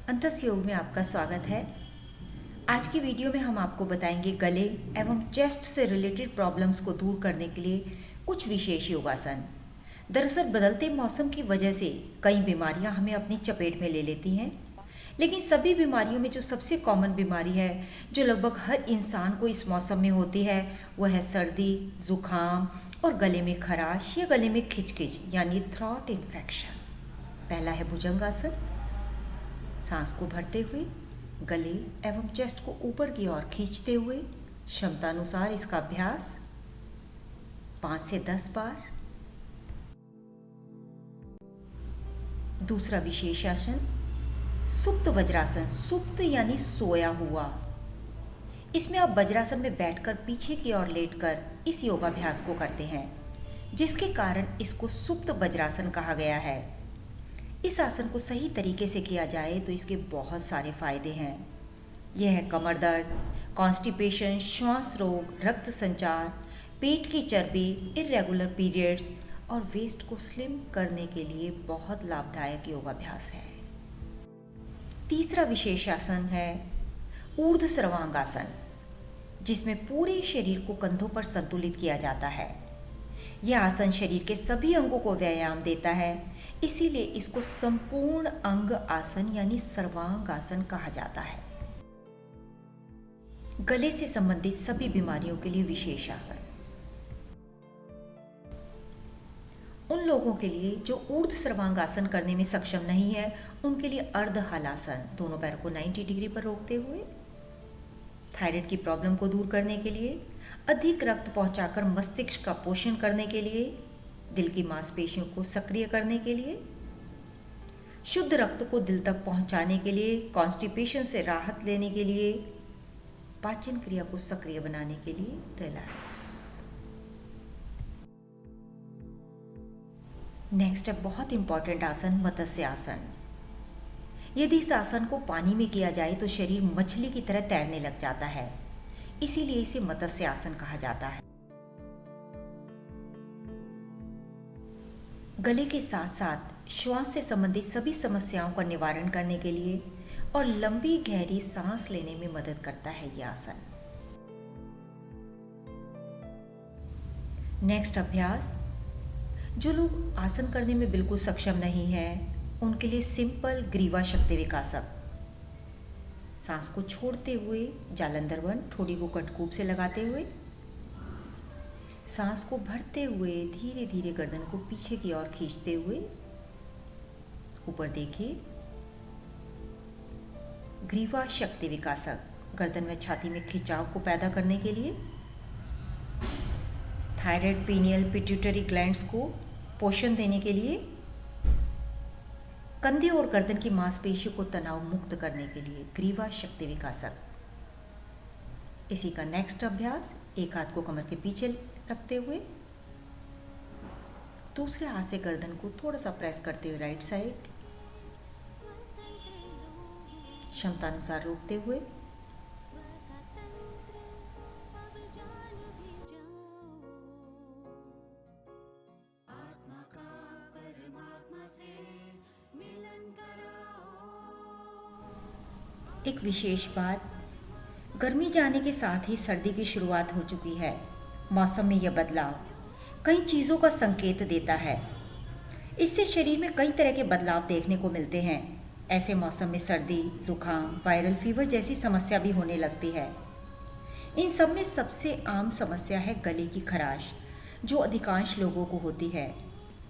अंतस योग में आपका स्वागत है। आज की वीडियो में हम आपको बताएंगे गले एवं चेस्ट से रिलेटेड प्रॉब्लम्स को दूर करने के लिए कुछ विशेष योगासन। दरअसल बदलते मौसम की वजह से कई बीमारियां हमें अपनी चपेट में ले लेती हैं, लेकिन सभी बीमारियों में जो सबसे कॉमन बीमारी है जो लगभग हर इंसान को इस मौसम में होती है वह है सर्दी, जुकाम और गले में खराश या गले में खिचखिच यानी थ्रॉट इन्फेक्शन। पहला है भुजंगासन। सांस को भरते हुए गले एवं चेस्ट को ऊपर की ओर खींचते हुए क्षमता अनुसार इसका अभ्यास 5 से 10 बार। दूसरा विशेष आसन सुप्त वज्रासन। सुप्त यानी सोया हुआ। इसमें आप वज्रासन में बैठकर पीछे की ओर लेटकर इस योगाभ्यास को करते हैं, जिसके कारण इसको सुप्त वज्रासन कहा गया है। इस आसन को सही तरीके से किया जाए तो इसके बहुत सारे फायदे हैं। यह है कमर दर्द, कॉन्स्टिपेशन, श्वास रोग, रक्त संचार, पेट की चर्बी, इरेगुलर पीरियड्स और वेस्ट को स्लिम करने के लिए बहुत लाभदायक योगाभ्यास है। तीसरा विशेष आसन है ऊर्ध्व सर्वांगासन, जिसमें पूरे शरीर को कंधों पर संतुलित किया जाता है। यह आसन शरीर के सभी अंगों को व्यायाम देता है, इसीलिए इसको संपूर्ण अंग आसन यानी सर्वांग आसन कहा जाता है। गले से संबंधित सभी बीमारियों के लिए विशेष आसन। उन लोगों के लिए जो ऊर्ध्व सर्वांगासन करने में सक्षम नहीं है, उनके लिए अर्ध हलासन, दोनों पैरों को 90 डिग्री पर रोकते हुए। थायराइड की प्रॉब्लम को दूर करने के लिए, अधिक रक्त पहुंचाकर मस्तिष्क का पोषण करने के लिए, दिल की मांसपेशियों को सक्रिय करने के लिए, शुद्ध रक्त को दिल तक पहुंचाने के लिए, कॉन्स्टिपेशन से राहत लेने के लिए, पाचन क्रिया को सक्रिय बनाने के लिए रिलैक्स। नेक्स्ट है बहुत इंपॉर्टेंट आसन मत्स्य आसन। यदि इस आसन को पानी में किया जाए तो शरीर मछली की तरह तैरने लग जाता है, इसीलिए इसे मत्स्य आसन कहा जाता है। गले के साथ साथ श्वास से संबंधित सभी समस्याओं का निवारण करने के लिए और लंबी गहरी सांस लेने में मदद करता है यह आसन। नेक्स्ट अभ्यास, जो लोग आसन करने में बिल्कुल सक्षम नहीं है उनके लिए सिंपल ग्रीवा शक्ति विकासक। सांस को छोड़ते हुए जालंधर बंद, ठोड़ी को कटकूप से लगाते हुए सांस को भरते हुए धीरे धीरे गर्दन को पीछे की ओर खींचते हुए ऊपर देखिए। ग्रीवा शक्ति विकासक गर्दन व छाती में खिंचाव को पैदा करने के लिए, थायराइड, पीनियल, पिट्यूटरी ग्लैंड्स को पोषण देने के लिए, कंधे और गर्दन की मांसपेशियों को तनाव मुक्त करने के लिए ग्रीवा शक्ति विकासक। इसी का नेक्स्ट अभ्यास, एक हाथ को कमर के पीछे रखते हुए दूसरे हाथ से गर्दन को थोड़ा सा प्रेस करते हुए राइट साइड, क्षमता अनुसार रोकते हुए। एक विशेष बात, गर्मी जाने के साथ ही सर्दी की शुरुआत हो चुकी है। मौसम में यह बदलाव कई चीज़ों का संकेत देता है। इससे शरीर में कई तरह के बदलाव देखने को मिलते हैं। ऐसे मौसम में सर्दी, जुकाम, वायरल फीवर जैसी समस्या भी होने लगती है। इन सब में सबसे आम समस्या है गले की खराश, जो अधिकांश लोगों को होती है।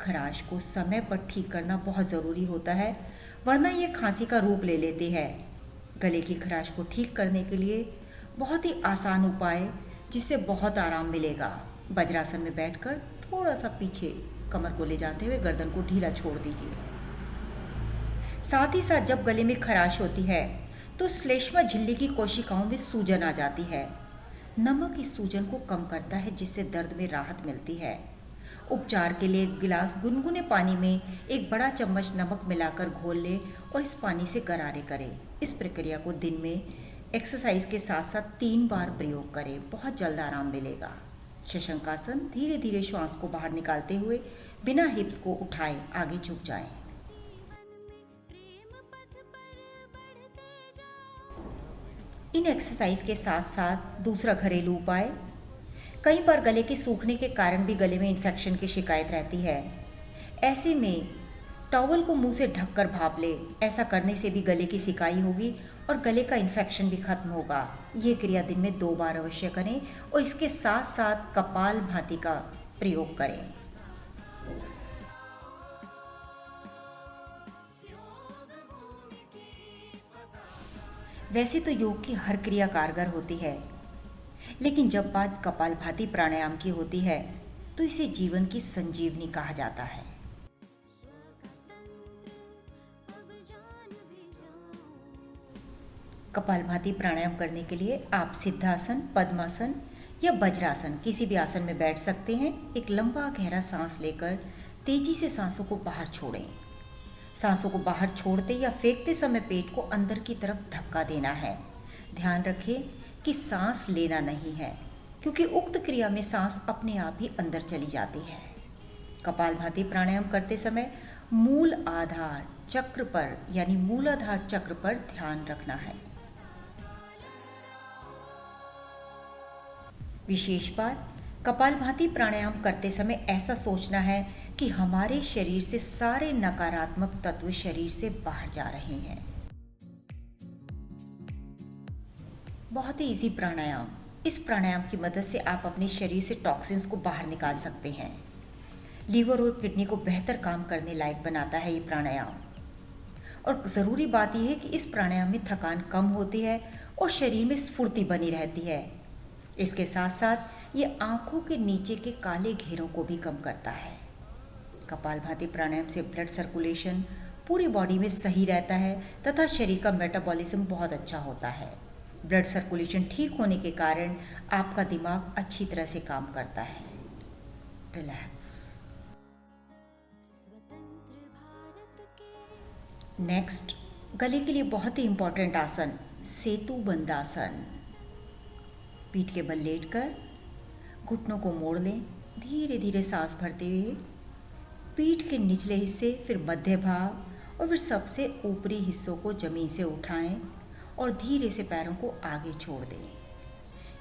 खराश को समय पर ठीक करना बहुत ज़रूरी होता है, वरना यह खांसी का रूप ले लेती है। गले की खराश को ठीक करने के लिए बहुत ही आसान उपाय, जिससे बहुत आराम मिलेगा। वज्रासन में बैठकर थोड़ा सा पीछे कमर को ले जाते हुए गर्दन को ढीला छोड़ दीजिए। साथ ही साथ जब गले में खराश होती है तो श्लेष्मा झिल्ली की कोशिकाओं में सूजन आ जाती है। नमक इस सूजन को कम करता है, जिससे दर्द में राहत मिलती है। उपचार के लिए एक गिलास गुनगुने पानी में एक बड़ा चम्मच नमक मिलाकर घोल लें और इस पानी से गरारे करें। इस प्रक्रिया को दिन में एक्सरसाइज के साथ साथ 3 बार प्रयोग करें, बहुत जल्द आराम मिलेगा। शशंकासन, धीरे धीरे श्वास को बाहर निकालते हुए बिना हिप्स को उठाए आगे झुक जाएं। इन एक्सरसाइज के साथ साथ दूसरा घरेलू उपाय, कई बार गले के सूखने के कारण भी गले में इन्फेक्शन की शिकायत रहती है। ऐसे में टॉवल को मुंह से ढककर भाप ले। ऐसा करने से भी गले की सिकाई होगी और गले का इन्फेक्शन भी खत्म होगा। ये क्रिया दिन में 2 बार अवश्य करें और इसके साथ साथ कपालभाति का प्रयोग करें। वैसे तो योग की हर क्रिया कारगर होती है, लेकिन जब बात कपालभाति प्राणायाम की होती है तो इसे जीवन की संजीवनी कहा जाता है। कपालभाति प्राणायाम करने के लिए आप सिद्धासन, पद्मासन या वज्रासन किसी भी आसन में बैठ सकते हैं। एक लंबा गहरा सांस लेकर तेजी से सांसों को बाहर छोड़ें। सांसों को बाहर छोड़ते या फेंकते समय पेट को अंदर की तरफ धक्का देना है। ध्यान रखें कि सांस लेना नहीं है, क्योंकि उक्त क्रिया में सांस अपने आप ही अंदर चली जाती है। कपालभाति प्राणायाम करते समय मूल आधार चक्र पर यानी मूलाधार चक्र पर ध्यान रखना है। विशेष बात, कपालभाति प्राणायाम करते समय ऐसा सोचना है कि हमारे शरीर से सारे नकारात्मक तत्व शरीर से बाहर जा रहे हैं। बहुत ही इजी प्राणायाम। इस प्राणायाम की मदद से आप अपने शरीर से टॉक्सिन्स को बाहर निकाल सकते हैं। लीवर और किडनी को बेहतर काम करने लायक बनाता है ये प्राणायाम। और ज़रूरी बात यह है कि इस प्राणायाम में थकान कम होती है और शरीर में स्फूर्ति बनी रहती है। इसके साथ साथ ये आंखों के नीचे के काले घेरों को भी कम करता है। कपालभाति प्राणायाम से ब्लड सर्कुलेशन पूरी बॉडी में सही रहता है तथा शरीर का मेटाबॉलिज्म बहुत अच्छा होता है। ब्लड सर्कुलेशन ठीक होने के कारण आपका दिमाग अच्छी तरह से काम करता है। रिलैक्स। नेक्स्ट, गले के लिए बहुत ही इंपॉर्टेंट आसन सेतु बंदासन। पीठ के बल लेटकर घुटनों को मोड़ लें। धीरे धीरे सांस भरते हुए पीठ के निचले हिस्से, फिर मध्य भाग और फिर सबसे ऊपरी हिस्सों को जमीन से उठाएं और धीरे से पैरों को आगे छोड़ दें।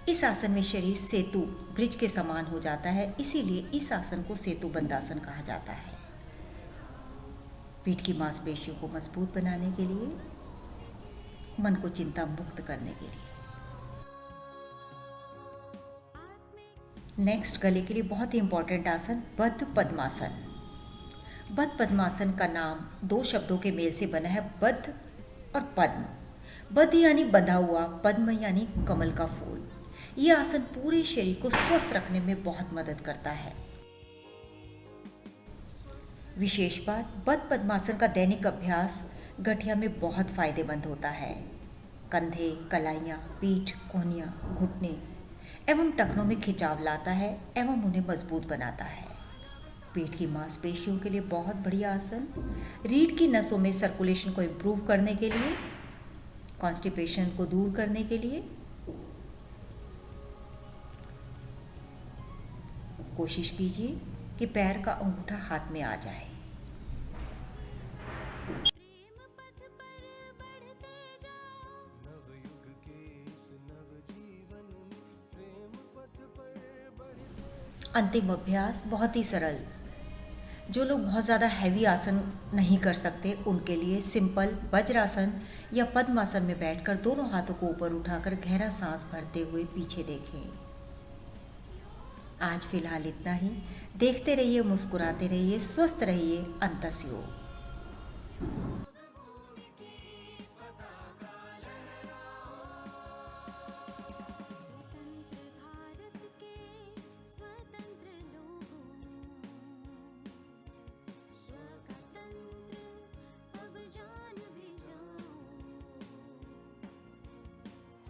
इस आसन में शरीर सेतु ब्रिज के समान हो जाता है, इसीलिए इस आसन को सेतु बंदासन कहा जाता है। पीठ की मांसपेशियों को मजबूत बनाने के लिए, मन को चिंता मुक्त करने के लिए। नेक्स्ट, गले के लिए बहुत ही इंपॉर्टेंट आसन बद्ध पद्मासन। बद्ध पद्मासन का नाम 2 शब्दों के मेल से बना है, बद्ध और पद्म। बद्ध यानी बंधा हुआ, पद्म यानी कमल का फूल। यह आसन पूरे शरीर को स्वस्थ रखने में बहुत मदद करता है। विशेष बात, बद्ध पद्मासन का दैनिक अभ्यास गठिया में बहुत फायदेमंद होता है। कंधे, कलाइयाँ, पीठ, कोहनियाँ, घुटने एवं टखनों में खिंचाव लाता है एवं उन्हें मजबूत बनाता है। पीठ की मांसपेशियों के लिए बहुत बढ़िया आसन। रीढ़ की नसों में सर्कुलेशन को इम्प्रूव करने के लिए, कॉन्स्टिपेशन को दूर करने के लिए कोशिश कीजिए कि पैर का अंगूठा हाथ में आ जाए। अंतिम अभ्यास बहुत ही सरल। जो लोग बहुत ज़्यादा हैवी आसन नहीं कर सकते उनके लिए सिंपल वज्रासन या पद्मासन में बैठकर दोनों हाथों को ऊपर उठाकर गहरा सांस भरते हुए पीछे देखें। आज फिलहाल इतना ही। देखते रहिए, मुस्कुराते रहिए, स्वस्थ रहिए। अंतस योग।